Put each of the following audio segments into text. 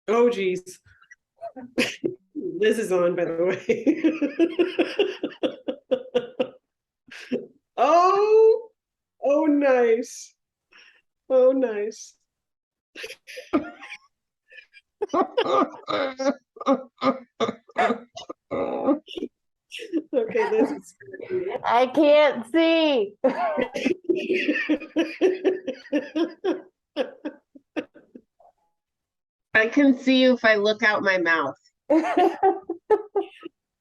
Oh, geez. Liz is on, by the way. Oh, oh, nice. Oh, nice. Okay, Liz is I can't see. I can see you if I look out my mouth.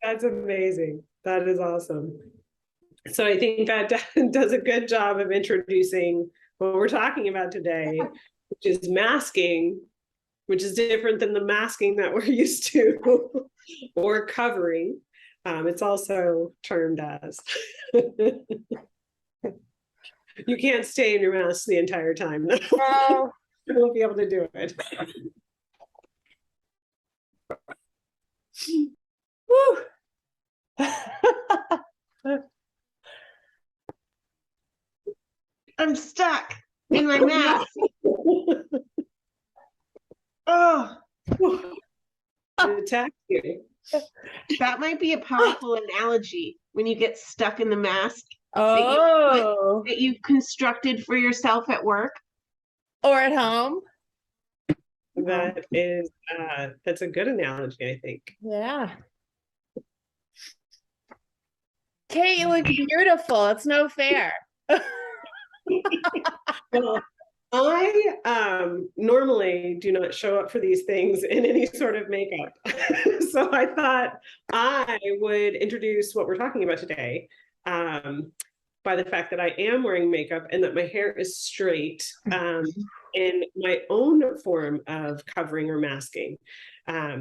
That's amazing. That is awesome. So I think that does a good job of introducing what we're talking about today, which is masking, which is different than the masking that we're used to, or covering. It's also termed as. You can't stay in your mask the entire time. No. You won't be able to do it. I'm stuck in my mask. Oh, Attack you. that might be a powerful analogy when you get stuck in the mask Oh, that you've constructed for yourself at work. or at home. That is, that's a good analogy, I think. Yeah. Kate, you look beautiful. It's no fair. Well, I normally do not show up for these things in any sort of makeup. So I thought I would introduce what we're talking about today by the fact that I am wearing makeup and that my hair is straight in my own form of covering or masking.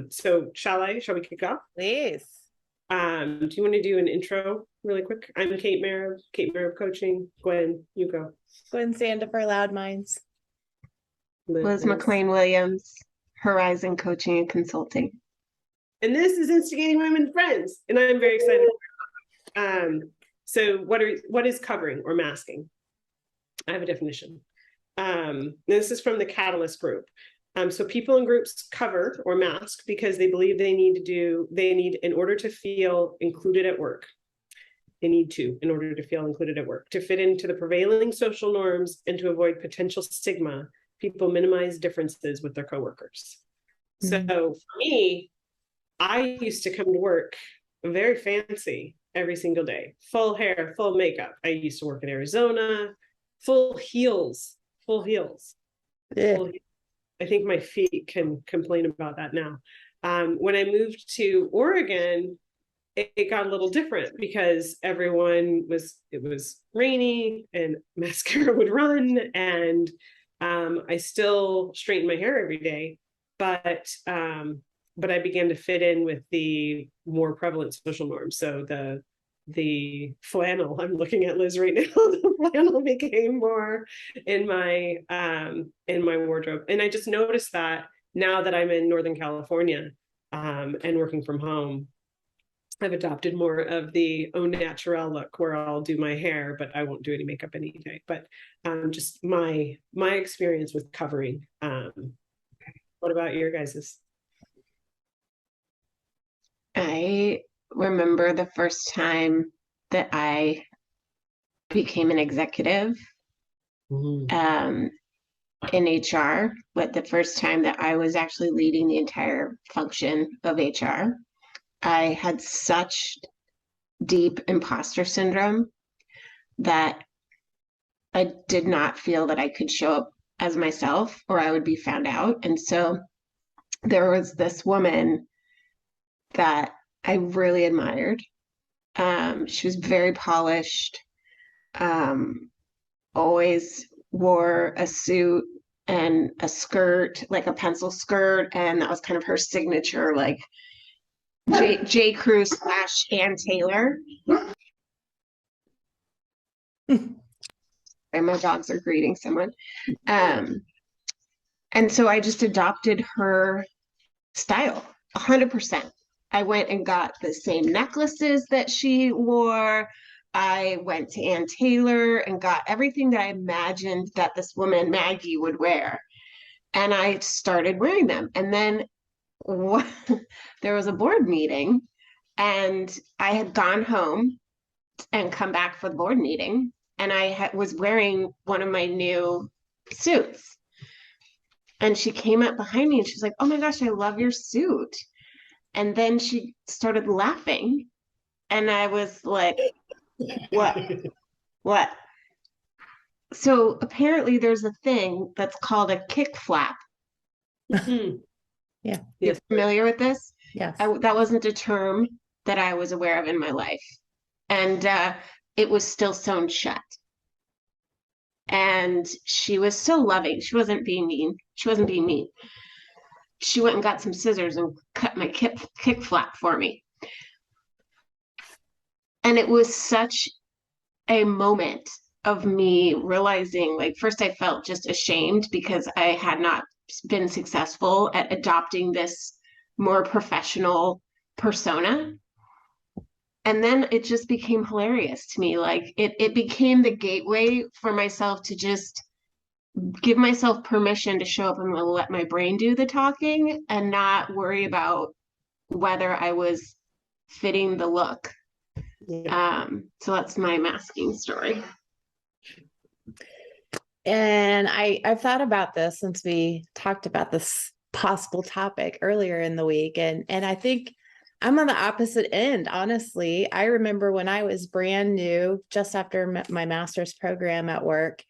So shall we kick off? Please. Do you want to do an intro really quick? I'm Kate Marieb Coaching. Gwen, you go. Gwen Sandefur, Loud Minds. Liz McLean-Williams, Horizon Coaching and Consulting. And this is Instigating Women Friends, and I'm very excited. So what is covering or masking? I have a definition. This is from the Catalyst group. So people in groups cover or mask because they believe they need in order to feel included at work. They need to, in order to feel included at work, to fit into the prevailing social norms and to avoid potential stigma. People minimize differences with their coworkers. Mm-hmm. So for me, I used to come to work very fancy every single day, full hair, full makeup. I used to work in Arizona, full heels. Yeah. I think my feet can complain about that now. When I moved to Oregon, it got a little different because it was rainy and mascara would run, and I still straighten my hair every day, but I began to fit in with the more prevalent social norms. So the flannel, I'm looking at Liz right now, the flannel became more in my wardrobe. And I just noticed that now that I'm in Northern California and working from home, I've adopted more of the au naturel look where I'll do my hair, but I won't do any makeup any day. But just my experience with covering. What about your guys's? I remember the first time that I became an executive in HR, but the first time that I was actually leading the entire function of HR. I had such deep imposter syndrome that I did not feel that I could show up as myself or I would be found out. And so there was this woman that I really admired. She was very polished, always wore a suit and a skirt, like a pencil skirt. And that was kind of her signature, like J. Crew / Ann Taylor. And my dogs are greeting someone. And so I just adopted her style 100%. I went and got the same necklaces that she wore. I went to Ann Taylor and got everything that I imagined that this woman, Maggie, would wear. And I started wearing them. And then there was a board meeting, and I had gone home and come back for the board meeting, and I was wearing one of my new suits. And she came up behind me and she's like, "Oh my gosh, I love your suit." And then she started laughing. And I was like, "What? What?" So apparently there's a thing that's called a kick flap. Mhm. Yeah. You're familiar with this? Yes. That wasn't a term that I was aware of in my life. And it was still sewn shut. And she was so loving. She wasn't being mean. She went and got some scissors and cut my kick flap for me. And it was such a moment of me realizing, like, first I felt just ashamed because I had not been successful at adopting this more professional persona. And then it just became hilarious to me. Like it became the gateway for myself to just give myself permission to show up and let my brain do the talking and not worry about whether I was fitting the look. Yeah. So that's my masking story. And I've thought about this since we talked about this possible topic earlier in the week. And I think I'm on the opposite end, honestly. I remember when I was brand new, just after my master's program at work,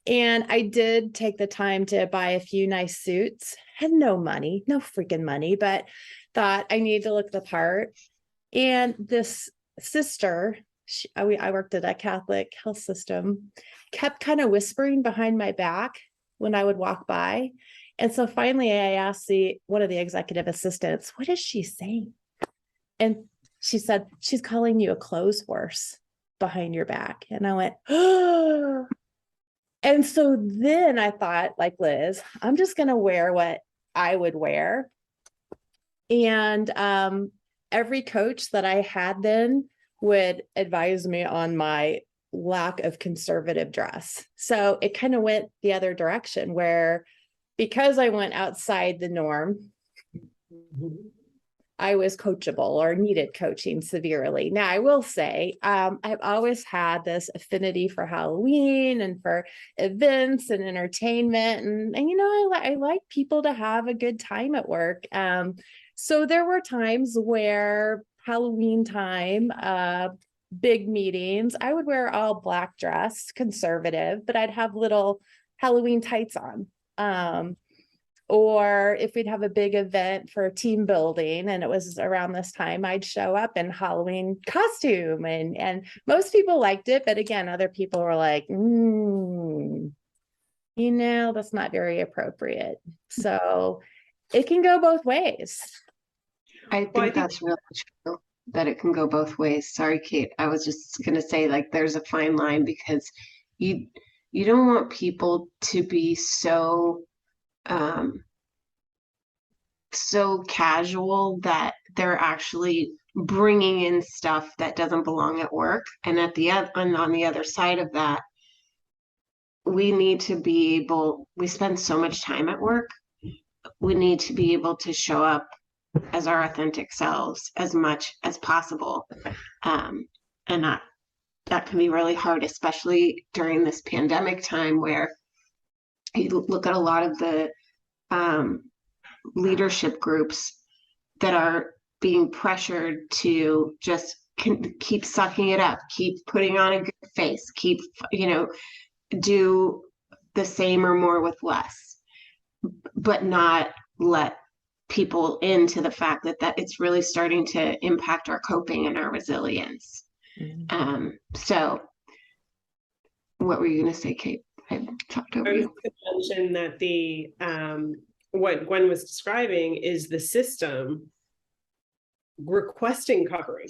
and I did take the time to buy a few nice suits. Had no money, no freaking money, but thought I needed to look the part. And this sister, I worked at a Catholic health system, kept kind of whispering behind my back when I would walk by. And so finally I asked one of the executive assistants, "What is she saying?" And she said, "She's calling you a clothes horse behind your back." And I went, "Oh." And so then I thought, like Liz, I'm just going to wear what I would wear. And every coach that I had then would advise me on my lack of conservative dress. So it kind of went the other direction where, because I went outside the norm, I was coachable or needed coaching severely. Now, I will say, I've always had this affinity for Halloween and for events and entertainment. And you know, I like people to have a good time at work. So there were times where Halloween time, big meetings, I would wear all black dress, conservative, but I'd have little Halloween tights on. Or if we'd have a big event for team building and it was around this time, I'd show up in Halloween costume, and most people liked it. But again, other people were like, you know, that's not very appropriate. So it can go both ways. I think that's really true, that it can go both ways. Sorry, Kate. I was just going to say, like, there's a fine line because you don't want people to be so casual that they're actually bringing in stuff that doesn't belong at work. And on the other side of that, we need to be able, we spend so much time at work. We need to be able to show up as our authentic selves as much as possible. And that can be really hard, especially during this pandemic time where you look at a lot of the leadership groups that are being pressured to just keep sucking it up, keep putting on a good face, keep, do the same or more with less, but not let people into the fact that it's really starting to impact our coping and our resilience. Mm-hmm. So what were you going to say, Kate? I talked over you. I was going to mention that the what Gwen was describing is the system requesting covering,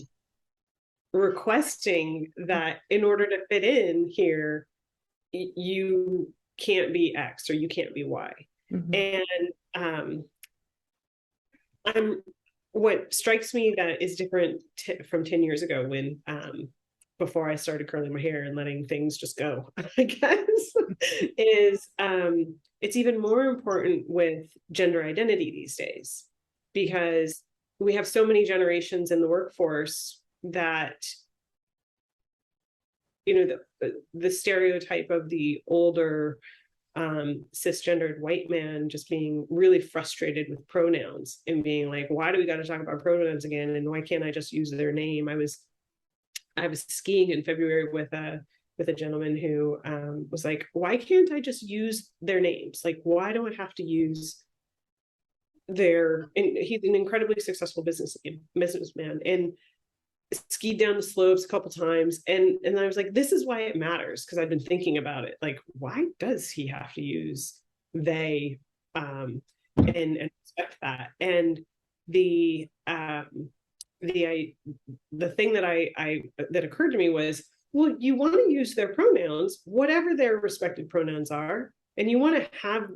requesting that in order to fit in here, you can't be X or you can't be Y. Mm-hmm. And what strikes me that is different from 10 years ago when before I started curling my hair and letting things just go, I guess, is it's even more important with gender identity these days, because we have so many generations in the workforce that, the stereotype of the older cisgendered white man just being really frustrated with pronouns and being like, why do we got to talk about pronouns again? And why can't I just use their name? I was skiing in February with a gentleman who was like, why can't I just use their names? Like, why do I have to use their, and he's an incredibly successful businessman, and skied down the slopes a couple times, and I was like, this is why it matters, because I've been thinking about it, like, why does he have to use they, and respect that? And the thing that occurred to me was, well, you want to use their pronouns, whatever their respected pronouns are, and you want to have,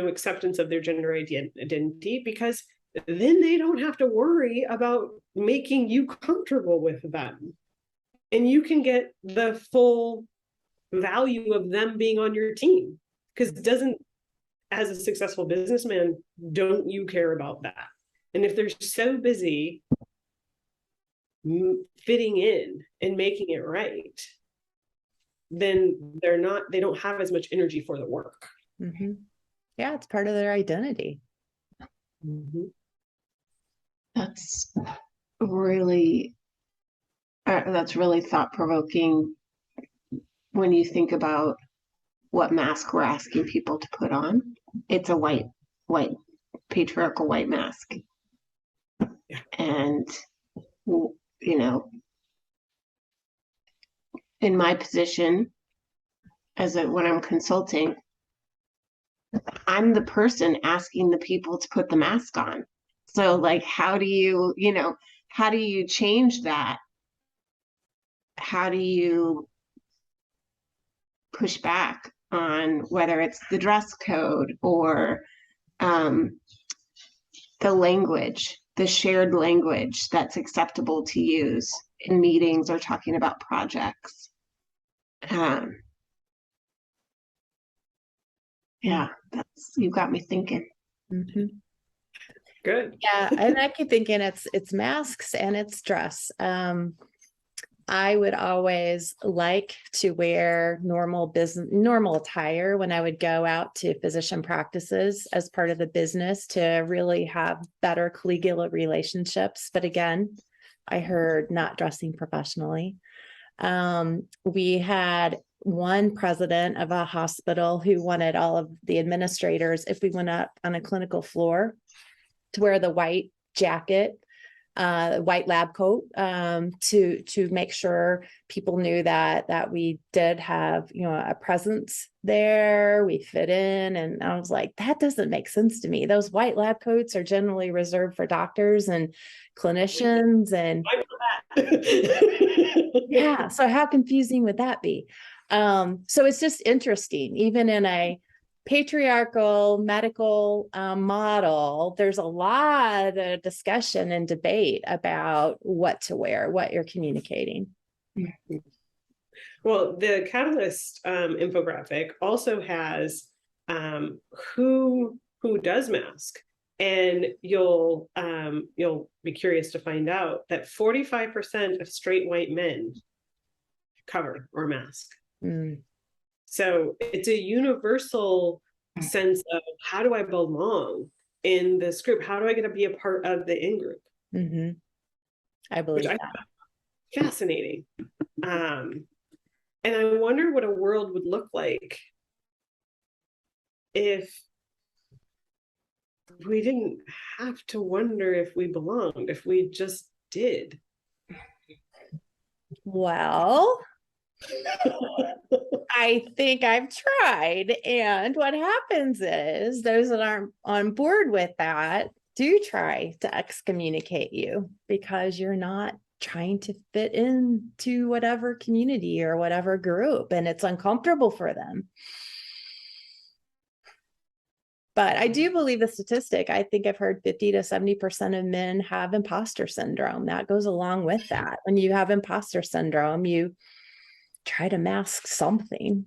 acceptance of their gender identity, because then they don't have to worry about making you comfortable with them. And you can get the full value of them being on your team. Because as a successful businessman, don't you care about that? And if they're so busy fitting in and making it right, then they don't have as much energy for the work. Mm-hmm. Yeah, it's part of their identity. Mm-hmm. That's really thought-provoking when you think about what mask we're asking people to put on. It's a white patriarchal white mask. Yeah. And in my position when I'm consulting, I'm the person asking the people to put the mask on. So like, how do you change that? How do you push back on whether it's the dress code or the language, the shared language that's acceptable to use in meetings or talking about projects? Yeah, you got me thinking. Mm-hmm. Good. Yeah, and I keep thinking it's masks and it's dress. I would always like to wear normal attire when I would go out to physician practices as part of the business to really have better collegial relationships. But again, I heard not dressing professionally. We had one president of a hospital who wanted all of the administrators, if we went up on a clinical floor, to wear the white jacket, white lab coat, to make sure people knew that we did have, a presence there, we fit in. And I was like, that doesn't make sense to me. Those white lab coats are generally reserved for doctors and clinicians. And yeah, so how confusing would that be? So it's just interesting, even in a patriarchal medical model, there's a lot of discussion and debate about what to wear, what you're communicating. Well, the Catalyst infographic also has who does mask, and you'll be curious to find out that 45% of straight white men cover or mask. Mm. So it's a universal sense of, how do I belong in this group? How do I get to be a part of the in-group? Mm-hmm. I believe that. Fascinating. And I wonder what a world would look like if we didn't have to wonder if we belonged, if we just did. Well, I think I've tried. And what happens is those that aren't on board with that do try to excommunicate you because you're not trying to fit into whatever community or whatever group, and it's uncomfortable for them. But I do believe the statistic. I think I've heard 50 to 70% of men have imposter syndrome. That goes along with that. When you have imposter syndrome, you try to mask something.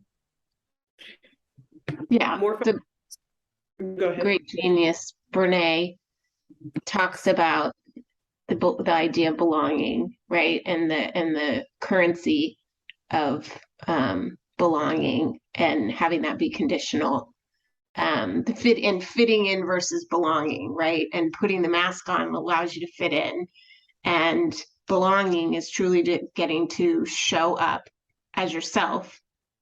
Yeah. Go ahead. Great genius, Brene, talks about the idea of belonging, right? And the currency of belonging, and having that be conditional. The fitting in versus belonging, right? And putting the mask on allows you to fit in. And belonging is truly getting to show up as yourself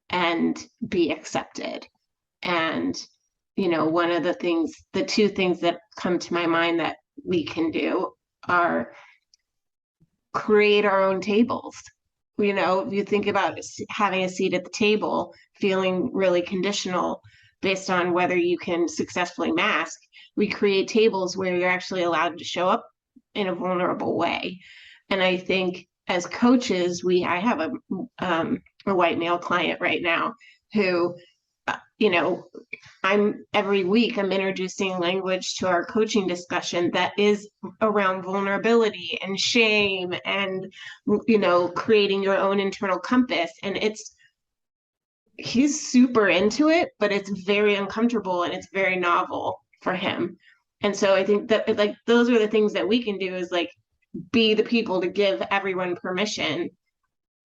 and be accepted. And, one of the two things that come to my mind that we can do are create our own tables. If you think about having a seat at the table, feeling really conditional based on whether you can successfully mask, we create tables where you're actually allowed to show up in a vulnerable way. And I think as coaches, I have a white male client right now who, every week I'm introducing language to our coaching discussion that is around vulnerability and shame and, creating your own internal compass. And he's super into it, but it's very uncomfortable and it's very novel for him. And so I think that those are the things that we can do, is be the people to give everyone permission,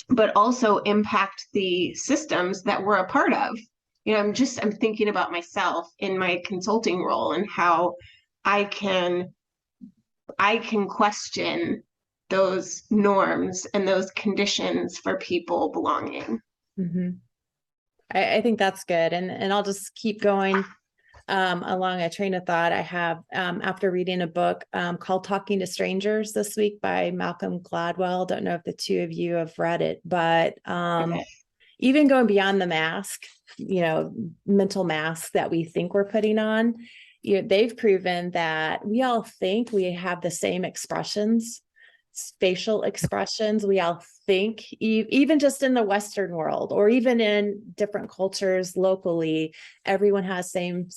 but also impact the systems that we're a part of. I'm thinking about myself in my consulting role and how I can question those norms and those conditions for people belonging. Mm-hmm. I think that's good. And I'll just keep going along a train of thought I have after reading a book called Talking to Strangers this week by Malcom Gladwell. Don't know if the two of you have read it, but even going beyond the mask, mental mask that we think we're putting on, they've proven that we all think we have the same expressions, facial expressions. We all think, even just in the Western world or even in different cultures locally, everyone has same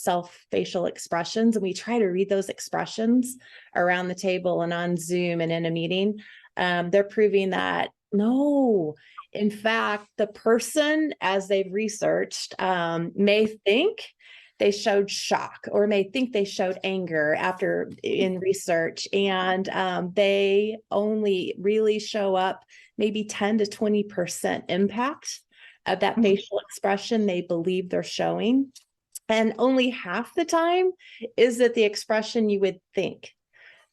facial expressions. And we try to read those expressions around the table and on Zoom and in a meeting. They're proving that no, in fact, the person, as they've researched, may think they showed shock or may think they showed anger after in research. And they only really show up maybe 10 to 20% impact of that facial expression they believe they're showing. And only half the time is it the expression you would think.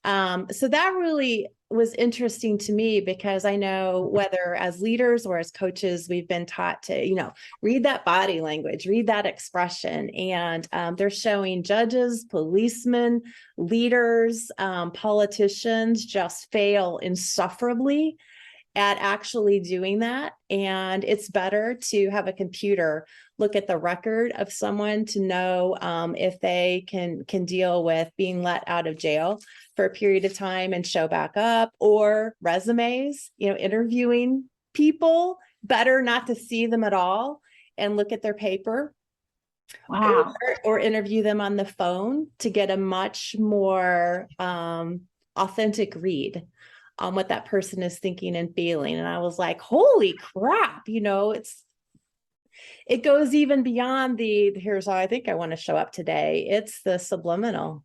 So that really was interesting to me, because I know whether as leaders or as coaches, we've been taught to, read that body language, read that expression. And they're showing judges, policemen, leaders, politicians just fail insufferably at actually doing that. And it's better to have a computer look at the record of someone to know if they can deal with being let out of jail for a period of time and show back up, or resumes, interviewing people, better not to see them at all and look at their paper. Wow. Or interview them on the phone to get a much more authentic read on what that person is thinking and feeling. And I was like, holy crap, it goes even beyond here's how I think I want to show up today. It's the subliminal.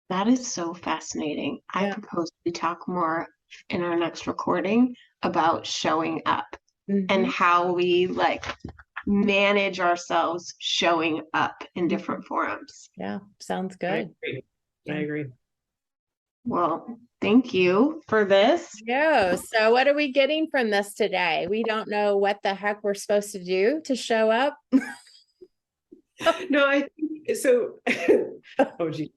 That is so fascinating. Yeah. I propose we talk more in our next recording about showing up and how we manage ourselves showing up in different forums. Yeah, sounds good. I agree. Well, thank you for this. Yeah. So what are we getting from this today? We don't know what the heck we're supposed to do to show up. No, I think so. Oh, geez.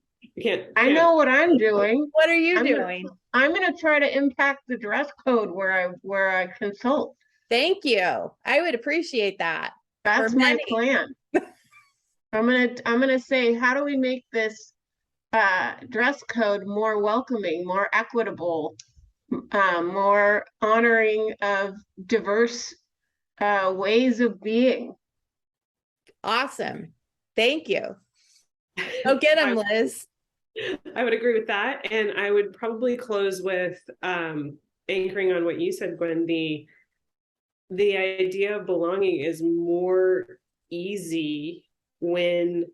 I know what I'm doing. What are you doing? I'm going to try to impact the dress code where I consult. Thank you. I would appreciate that. That's my plan. I'm gonna say, how do we make this dress code more welcoming, more equitable, more honoring of diverse ways of being? Awesome. Thank you. Oh, get them, Liz. I would agree with that. And I would probably close with anchoring on what you said, Gwen. The idea of belonging is more easy when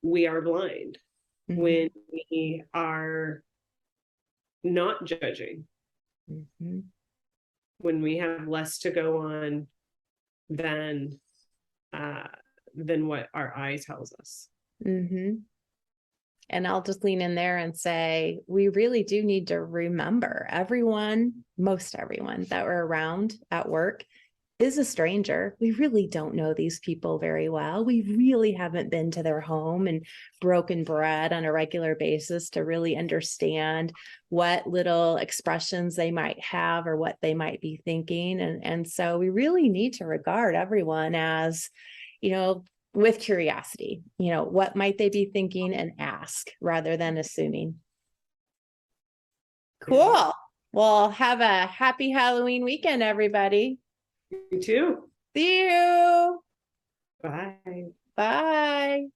we are blind, Mm-hmm. when we are not judging, Mm-hmm. when we have less to go on than what our eye tells us. Mm-hmm. And I'll just lean in there and say, we really do need to remember most everyone that we're around at work is a stranger. We really don't know these people very well. We really haven't been to their home and broken bread on a regular basis to really understand what little expressions they might have or what they might be thinking. And so we really need to regard everyone as, with curiosity, what might they be thinking, and ask rather than assuming. Cool. Well, have a happy Halloween weekend, everybody. You too. See you. Bye. Bye.